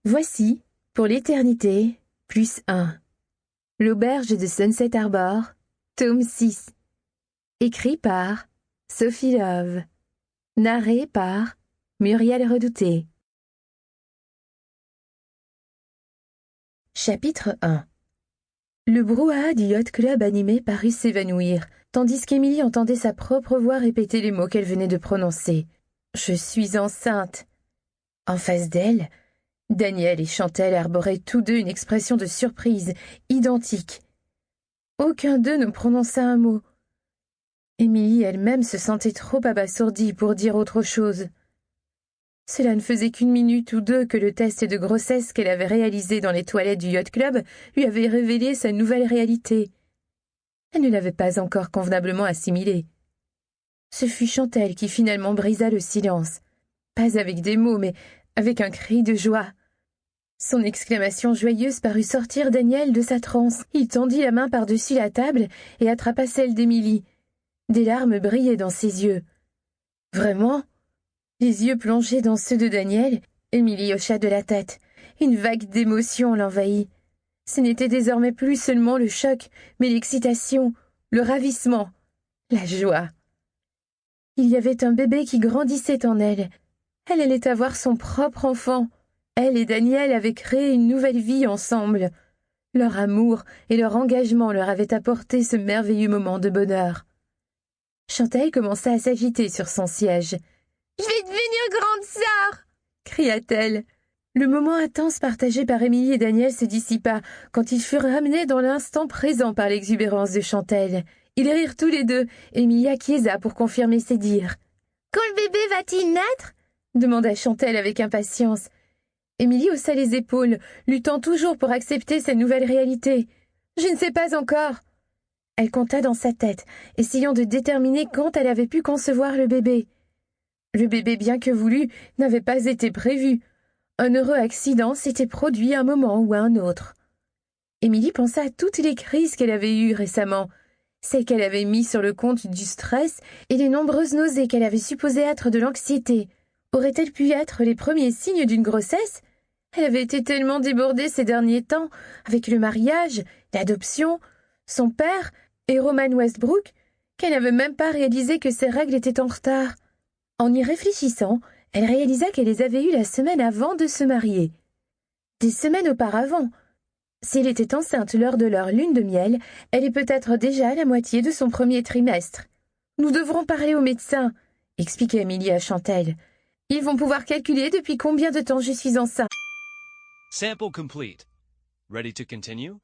Voici, pour l'éternité, +1. L'auberge de Sunset Arbor, tome 6. Écrit par Sophie Love. Narré par Muriel Redouté. Chapitre 1. Le brouhaha du yacht club animé parut s'évanouir, tandis qu'Émilie entendait sa propre voix répéter les mots qu'elle venait de prononcer. « Je suis enceinte !» En face d'elle, Daniel et Chantelle arboraient tous deux une expression de surprise identique. Aucun d'eux ne prononça un mot. Émilie elle-même se sentait trop abasourdie pour dire autre chose. Cela ne faisait qu'une minute ou deux que le test de grossesse qu'elle avait réalisé dans les toilettes du yacht club lui avait révélé sa nouvelle réalité. Elle ne l'avait pas encore convenablement assimilée. Ce fut Chantelle qui finalement brisa le silence, pas avec des mots, mais avec un cri de joie. Son exclamation joyeuse parut sortir Daniel de sa transe. Il tendit la main par-dessus la table et attrapa celle d'Émilie. Des larmes brillaient dans ses yeux. « Vraiment ?» Les yeux plongés dans ceux de Daniel, Émilie hocha de la tête. Une vague d'émotion l'envahit. Ce n'était désormais plus seulement le choc, mais l'excitation, le ravissement, la joie. Il y avait un bébé qui grandissait en elle. Elle allait avoir son propre enfant. Elle et Daniel avaient créé une nouvelle vie ensemble. Leur amour et leur engagement leur avaient apporté ce merveilleux moment de bonheur. Chantelle commença à s'agiter sur son siège. « Je vais devenir grande sœur !» cria-t-elle. Le moment intense partagé par Émilie et Daniel se dissipa quand ils furent ramenés dans l'instant présent par l'exubérance de Chantelle. Ils rirent tous les deux. Émilie acquiesça pour confirmer ses dires. « Quand le bébé va-t-il naître ?» demanda Chantelle avec impatience. Émilie haussa les épaules, luttant toujours pour accepter sa nouvelle réalité. « Je ne sais pas encore. » Elle compta dans sa tête, essayant de déterminer quand elle avait pu concevoir le bébé. Le bébé, bien que voulu, n'avait pas été prévu. Un heureux accident s'était produit à un moment ou à un autre. Émilie pensa à toutes les crises qu'elle avait eues récemment, celles qu'elle avait mises sur le compte du stress et les nombreuses nausées qu'elle avait supposées être de l'anxiété. Auraient-elles pu être les premiers signes d'une grossesse ? Elle avait été tellement débordée ces derniers temps, avec le mariage, l'adoption, son père et Roman Westbrook, qu'elle n'avait même pas réalisé que ses règles étaient en retard. En y réfléchissant, elle réalisa qu'elle les avait eues la semaine avant de se marier. Des semaines auparavant. Si elle était enceinte lors de leur lune de miel, elle est peut-être déjà à la moitié de son premier trimestre. « Nous devrons parler au médecin », expliquait Émilie à Chantelle. « Ils vont pouvoir calculer depuis combien de temps je suis enceinte. » Sample complete. Ready to continue?